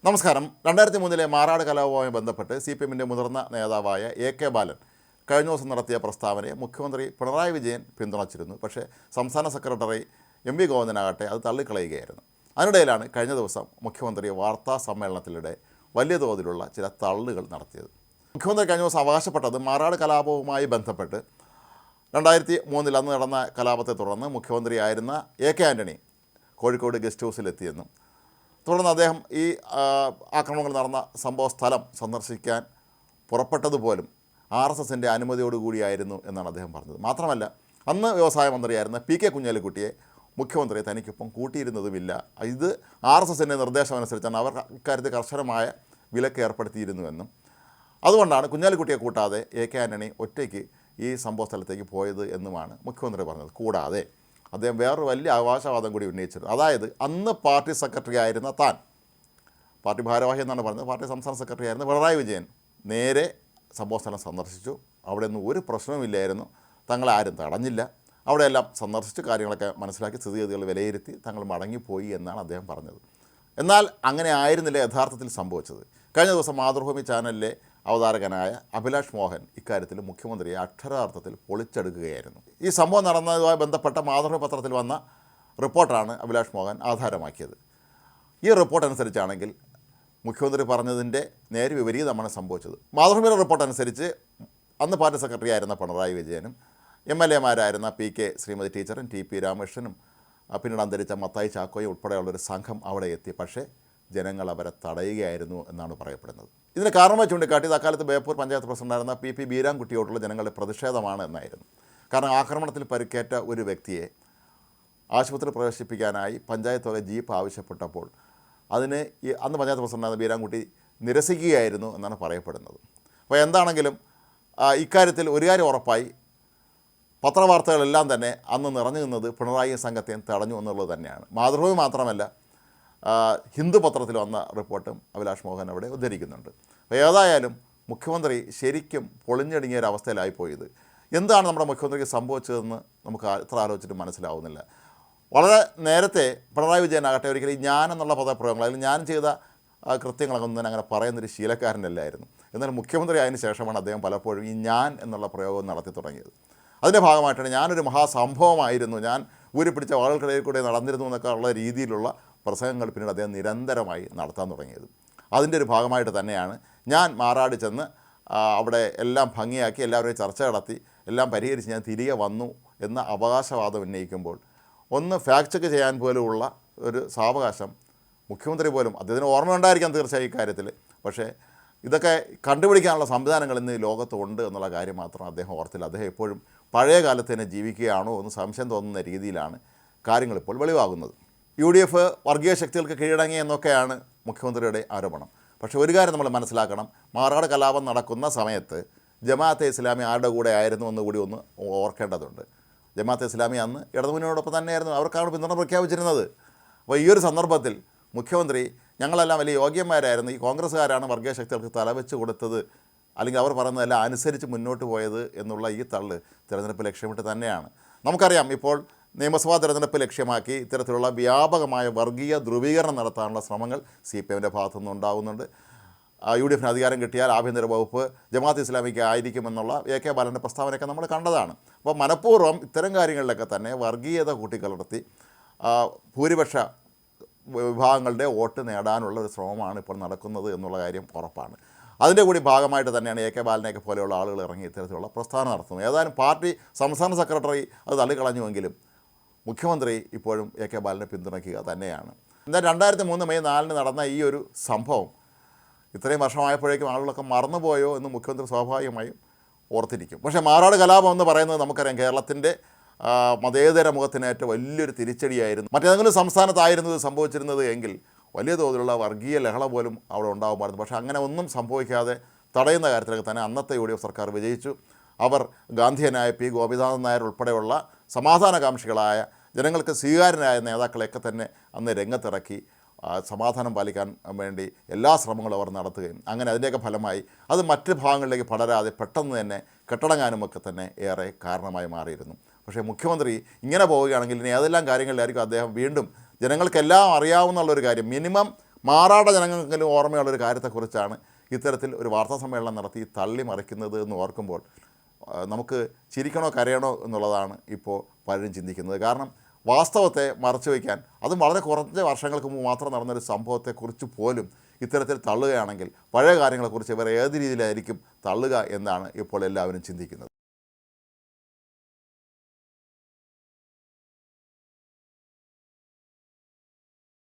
നമസ്കാരം. 2003 മാറാട് കലാപവുമായി ബന്ധപ്പെട്ട് CPM-ൻ്റെ മുതിർന്ന നേതാവായ AK ബാലൻ കഴിഞ്ഞ ദിവസം നടത്തിയ പ്രസ്താവനയെ മുഖ്യമന്ത്രി പിണറായി വിജയൻ പിന്തുണച്ചിരുന്നു. പക്ഷേ സംസ്ഥാന സെക്രട്ടറി MV ഗോവിന്ദനാകട്ടെ അത് തള്ളിക്കളയുകയായിരുന്നു. അതിനിടയിലാണ് കഴിഞ്ഞ ദിവസം മുഖ്യമന്ത്രി വാർത്താ സമ്മേളനത്തിലൂടെ വലിയ തോതിലുള്ള ചില തള്ളുകൾ നടത്തിയത്. മുഖ്യമന്ത്രി കഴിഞ്ഞ ദിവസം അവകാശപ്പെട്ടത് മാറാട് കലാപവുമായി ബന്ധപ്പെട്ട് 2003 അന്ന് നടന്ന കലാപത്തെ തുടർന്ന് മുഖ്യമന്ത്രിയായിരുന്ന AK ആൻ്റണി കോഴിക്കോട് ഗസ്റ്റ് ഹൗസിലെത്തിയെന്നും തുടർന്ന് അദ്ദേഹം ഈ ആക്രമണങ്ങൾ നടന്ന സംഭവ സ്ഥലം സന്ദർശിക്കാൻ പുറപ്പെട്ടതുപോലും RSSൻ്റെ അനുമതിയോടുകൂടിയായിരുന്നു എന്നാണ് അദ്ദേഹം പറഞ്ഞത്. മാത്രമല്ല, അന്ന് വ്യവസായ മന്ത്രിയായിരുന്ന PK കുഞ്ഞാലിക്കുട്ടിയെ മുഖ്യമന്ത്രി തനിക്കൊപ്പം കൂട്ടിയിരുന്നതുമില്ല. ഇത് RSSൻ്റെ നിർദ്ദേശമനുസരിച്ചാണ് അവർ ഇക്കാര്യത്തിൽ കർശനമായ വിലക്ക് ഏർപ്പെടുത്തിയിരുന്നുവെന്നും അതുകൊണ്ടാണ് കുഞ്ഞാലിക്കുട്ടിയെ കൂട്ടാതെ AK ആൻ്റണി ഒറ്റയ്ക്ക് ഈ സംഭവ സ്ഥലത്തേക്ക് പോയത് എന്നുമാണ് മുഖ്യമന്ത്രി പറഞ്ഞത്. കൂടാതെ അദ്ദേഹം വേറൊരു വലിയ അവകാശവാദം കൂടി ഉന്നയിച്ചിരുന്നു. അതായത് അന്ന് പാർട്ടി സെക്രട്ടറി ആയിരുന്ന താൻ, പാർട്ടി ഭാരവാഹി എന്നാണ് പറഞ്ഞത്, പാർട്ടി സംസ്ഥാന സെക്രട്ടറി ആയിരുന്ന പിണറായി വിജയൻ നേരെ സംഭവസ്ഥലം സന്ദർശിച്ചു. അവിടെ ഒന്നും ഒരു പ്രശ്നവുമില്ലായിരുന്നു, തങ്ങളെ ആരും തടഞ്ഞില്ല, അവിടെയെല്ലാം സന്ദർശിച്ച് കാര്യങ്ങളൊക്കെ മനസ്സിലാക്കി സ്ഥിതിഗതികൾ വിലയിരുത്തി തങ്ങൾ മടങ്ങിപ്പോയി എന്നാണ് അദ്ദേഹം പറഞ്ഞത്. എന്നാൽ അങ്ങനെ ആയിരുന്നില്ല യഥാർത്ഥത്തിൽ സംഭവിച്ചത്. കഴിഞ്ഞ ദിവസം മാതൃഭൂമി ചാനലിലെ അവതാരകനായ അഭിലാഷ് മോഹൻ ഇക്കാര്യത്തിൽ മുഖ്യമന്ത്രിയെ അക്ഷരാർത്ഥത്തിൽ പൊളിച്ചെടുക്കുകയായിരുന്നു. ഈ സംഭവം നടന്നതുമായി ബന്ധപ്പെട്ട മാതൃഭൂമി പത്രത്തിൽ വന്ന റിപ്പോർട്ടാണ് അഭിലാഷ് മോഹൻ ആധാരമാക്കിയത്. ഈ റിപ്പോർട്ട് അനുസരിച്ചാണെങ്കിൽ മുഖ്യമന്ത്രി പറഞ്ഞതിൻ്റെ നേരെ വിപരീതമാണ് സംഭവിച്ചത്. മാതൃഭൂമിയുടെ റിപ്പോർട്ട് അനുസരിച്ച് അന്ന് പാർട്ടി സെക്രട്ടറി ആയിരുന്ന പിണറായി വിജയനും MLA-മാരായിരുന്ന PK ശ്രീമതി ടീച്ചറും TP രാമകൃഷ്ണനും പിന്നീട് അന്തരിച്ച മത്തായി ചാക്കോയും ഉൾപ്പെടെയുള്ളൊരു സംഘം അവിടെ എത്തി. പക്ഷേ ജനങ്ങൾ അവരെ തടയുകയായിരുന്നു എന്നാണ് പറയപ്പെടുന്നത്. ഇതിന് കാരണമായി ചൂണ്ടിക്കാട്ടിയത് അക്കാലത്ത് ബേപ്പൂർ പഞ്ചായത്ത് പ്രസിഡന്റായിരുന്ന PP ബീരാൻകുട്ടിയോടുള്ള ജനങ്ങളുടെ പ്രതിഷേധമാണ് എന്നായിരുന്നു. കാരണം ആക്രമണത്തിൽ പരിക്കേറ്റ ഒരു വ്യക്തിയെ ആശുപത്രി പ്രവേശിപ്പിക്കാനായി പഞ്ചായത്ത് വക ജീപ്പ് ആവശ്യപ്പെട്ടപ്പോൾ അതിന് അന്ന് പഞ്ചായത്ത് പ്രസിഡന്റായിരുന്ന ബീരാൻകുട്ടി നിരസിക്കുകയായിരുന്നു എന്നാണ് പറയപ്പെടുന്നത്. അപ്പോൾ എന്താണെങ്കിലും ഇക്കാര്യത്തിൽ ഒരു കാര്യം ഉറപ്പായി, പത്രവാർത്തകളെല്ലാം തന്നെ അന്ന് നിറഞ്ഞു നിന്നത് പിണറായി സംഘത്തെ തടഞ്ഞു എന്നുള്ളത് തന്നെയാണ്. മാതൃഭൂമി മാത്രമല്ല, ഹിന്ദു പത്രത്തിൽ വന്ന റിപ്പോർട്ടും അഭിലാഷ് മോഹൻ അവിടെ ഉദ്ധരിക്കുന്നുണ്ട്. അപ്പോൾ ഏതായാലും മുഖ്യമന്ത്രി ശരിക്കും പൊളിഞ്ഞടുങ്ങിയ ഒരു അവസ്ഥയിലായിപ്പോയത്. എന്താണ് നമ്മുടെ മുഖ്യമന്ത്രിക്ക് സംഭവിച്ചതെന്ന് നമുക്ക് എത്ര ആലോചിച്ചിട്ട് മനസ്സിലാവുന്നില്ല. വളരെ നേരത്തെ പിണറായി വിജയനാകട്ടെ ഒരിക്കലും ഞാൻ എന്നുള്ള പദപ്രയോഗങ്ങൾ, അല്ലെങ്കിൽ ഞാൻ ചെയ്ത കൃത്യങ്ങളൊന്നും അങ്ങനെ പറയുന്നൊരു ശീലക്കാരനല്ലായിരുന്നു. എന്നാൽ മുഖ്യമന്ത്രി ആയതിനു ശേഷമാണ് അദ്ദേഹം പലപ്പോഴും ഈ ഞാൻ എന്നുള്ള പ്രയോഗം നടത്തി തുടങ്ങിയത്. അതിൻ്റെ ഭാഗമായിട്ടാണ് ഞാനൊരു മഹാസംഭവമായിരുന്നു, ഞാൻ ഊരിപ്പിടിച്ച വാളുകൾക്കിടയിൽ കൂടെ നടന്നിരുന്നു എന്നൊക്കെ ഉള്ള രീതിയിലുള്ള പ്രസംഗങ്ങൾ പിന്നീട് അദ്ദേഹം നിരന്തരമായി നടത്താൻ തുടങ്ങിയത്. അതിൻ്റെ ഒരു ഭാഗമായിട്ട് തന്നെയാണ് ഞാൻ മാറാട് ചെന്ന് അവിടെ എല്ലാം ഭംഗിയാക്കി എല്ലാവരെയും ചർച്ച നടത്തി എല്ലാം പരിഹരിച്ച് ഞാൻ തിരികെ വന്നു എന്ന അവകാശവാദം ഉന്നയിക്കുമ്പോൾ ഒന്ന് ഫാക്ട് ചെക്ക് ചെയ്യാൻ പോലുമുള്ള ഒരു സാവകാശം മുഖ്യമന്ത്രി പോലും, അദ്ദേഹത്തിന് ഓർമ്മ ഉണ്ടായിരിക്കാം തീർച്ചയായും ഇക്കാര്യത്തിൽ, പക്ഷേ ഇതൊക്കെ കണ്ടുപിടിക്കാനുള്ള സംവിധാനങ്ങൾ ഇന്ന് ലോകത്തുണ്ട് എന്നുള്ള കാര്യം മാത്രം അദ്ദേഹം ഓർത്തില്ല. അദ്ദേഹം എപ്പോഴും പഴയ കാലത്ത് തന്നെ ജീവിക്കുകയാണോ എന്ന് സംശയം തോന്നുന്ന രീതിയിലാണ് കാര്യങ്ങളിപ്പോൾ വെളിവാകുന്നത്. UDF വർഗീയ ശക്തികൾക്ക് കീഴടങ്ങി എന്നൊക്കെയാണ് മുഖ്യമന്ത്രിയുടെ ആരോപണം. പക്ഷേ ഒരു കാര്യം നമ്മൾ മനസ്സിലാക്കണം, മാറാട് കലാപം നടക്കുന്ന സമയത്ത് ജമാഅത്തെ ഇസ്ലാമി ആരുടെ കൂടെ ആയിരുന്നു എന്നുകൂടി ഒന്ന് ഓർക്കേണ്ടതുണ്ട്. ജമാഅത്തെ ഇസ്ലാമി അന്ന് ഇടതുമുന്നണിയോടൊപ്പം തന്നെയായിരുന്നു, അവർക്കാണ് പിന്തുണ പ്രഖ്യാപിച്ചിരുന്നത്. അപ്പോൾ ഈ ഒരു സന്ദർഭത്തിൽ മുഖ്യമന്ത്രി ഞങ്ങളെല്ലാം വലിയ യോഗ്യന്മാരായിരുന്നു, ഈ കോൺഗ്രസ്സുകാരാണ് വർഗീയ ശക്തികൾക്ക് തലവെച്ച് കൊടുത്തത്, അല്ലെങ്കിൽ അവർ പറയുന്നതെല്ലാം അനുസരിച്ച് മുന്നോട്ട് പോയത് എന്നുള്ള ഈ തള്ള് തിരഞ്ഞെടുപ്പ് ലക്ഷ്യമിട്ട് തന്നെയാണ്. നമുക്കറിയാം, ഇപ്പോൾ നിയമസഭാ തിരഞ്ഞെടുപ്പ് ലക്ഷ്യമാക്കി ഇത്തരത്തിലുള്ള വ്യാപകമായ വർഗീയ ധ്രുവീകരണം നടത്താനുള്ള ശ്രമങ്ങൾ CPM-ൻ്റെ ഭാഗത്തുനിന്ന് ഉണ്ടാകുന്നുണ്ട്. UDF-ന് അധികാരം കിട്ടിയാൽ ആഭ്യന്തര വകുപ്പ് ജമാഅത്ത് ഇസ്ലാമിക്ക് ആയിരിക്കുമെന്നുള്ള AK ബാലൻ്റെ പ്രസ്താവനയൊക്കെ നമ്മൾ കണ്ടതാണ്. അപ്പോൾ മനഃപൂർവ്വം ഇത്തരം കാര്യങ്ങളിലൊക്കെ തന്നെ വർഗീയത കൂട്ടിക്കലർത്തി ഭൂരിപക്ഷ വിഭാഗങ്ങളുടെ വോട്ട് നേടാനുള്ള ഒരു ശ്രമമാണ് ഇപ്പോൾ നടക്കുന്നത് എന്നുള്ള കാര്യം ഉറപ്പാണ്. അതിൻ്റെ കൂടി ഭാഗമായിട്ട് തന്നെയാണ് AK ബാലനെയൊക്കെ പോലെയുള്ള ആളുകൾ ഇറങ്ങി ഇത്തരത്തിലുള്ള പ്രസ്താവന നടത്തുന്നത്. ഏതായാലും പാർട്ടി സംസ്ഥാന സെക്രട്ടറി അത് തള്ളിക്കളഞ്ഞുവെങ്കിലും മുഖ്യമന്ത്രി ഇപ്പോഴും AK ബാലനെ പിന്തുണയ്ക്കുക തന്നെയാണ്. എന്നാൽ 2003 മെയ് 4 നടന്ന ഈ ഒരു സംഭവം ഇത്രയും വർഷമായപ്പോഴേക്കും ആളുകളൊക്കെ മറന്നുപോയോ എന്ന് മുഖ്യമന്ത്രി സ്വാഭാവികമായും ഓർത്തിരിക്കും. പക്ഷേ മാറാട് കലാപം എന്ന് പറയുന്നത് നമുക്കറിയാം കേരളത്തിൻ്റെ മതേതര മുഖത്തിനേറ്റ വലിയൊരു തിരിച്ചടിയായിരുന്നു. മറ്റേതെങ്കിലും സംസ്ഥാനത്തായിരുന്നു ഇത് സംഭവിച്ചിരുന്നത് എങ്കിൽ വലിയ തോതിലുള്ള വർഗീയ ലഹള പോലും അവിടെ ഉണ്ടാകുമായിരുന്നു. പക്ഷേ അങ്ങനെ ഒന്നും സംഭവിക്കാതെ തടയുന്ന കാര്യത്തിലൊക്കെ തന്നെ അന്നത്തെ UDF സർക്കാർ വിജയിച്ചു. അവർ ഗാന്ധിയനായ P ഗോപിനാഥൻ നായർ ഉൾപ്പെടെയുള്ള സമാധാനകാംക്ഷികളായ ജനങ്ങൾക്ക് സ്വീകാര്യനായ നേതാക്കളെയൊക്കെ തന്നെ അന്ന് രംഗത്തിറക്കി സമാധാനം പാലിക്കാൻ വേണ്ടി എല്ലാ ശ്രമങ്ങളും അവർ നടത്തുകയും അങ്ങനെ അതിൻ്റെയൊക്കെ ഫലമായി അത് മറ്റ് ഭാഗങ്ങളിലേക്ക് പടരാതെ പെട്ടെന്ന് തന്നെ കെട്ടടങ്ങാനുമൊക്കെ തന്നെ ഏറെ കാരണമായി മാറിയിരുന്നു. പക്ഷേ മുഖ്യമന്ത്രി ഇങ്ങനെ പോവുകയാണെങ്കിൽ ഇനി ഏതെല്ലാം കാര്യങ്ങളിലായിരിക്കും അദ്ദേഹം വീണ്ടും ജനങ്ങൾക്കെല്ലാം അറിയാവുന്നുള്ളൊരു കാര്യം, മിനിമം മാറാട ജനങ്ങൾക്കെങ്കിലും ഓർമ്മയുള്ളൊരു കാര്യത്തെക്കുറിച്ചാണ് ഇത്തരത്തിൽ ഒരു വാർത്താ സമ്മേളനം നടത്തി തള്ളി മറിക്കുന്നത് എന്ന് ഓർക്കുമ്പോൾ നമുക്ക് ചിരിക്കണോ കരയണോ എന്നുള്ളതാണ് ഇപ്പോൾ പലരും ചിന്തിക്കുന്നത്. കാരണം വാസ്തവത്തെ മറച്ചു വയ്ക്കാൻ, അതും വളരെ കുറച്ച് വർഷങ്ങൾക്ക് മുമ്പ് മാത്രം നടന്നൊരു സംഭവത്തെക്കുറിച്ച് പോലും ഇത്തരത്തിൽ തള്ളുകയാണെങ്കിൽ പഴയ കാര്യങ്ങളെക്കുറിച്ച് ഇവർ ഏത് രീതിയിലായിരിക്കും തള്ളുക എന്നാണ് ഇപ്പോൾ എല്ലാവരും ചിന്തിക്കുന്നത്.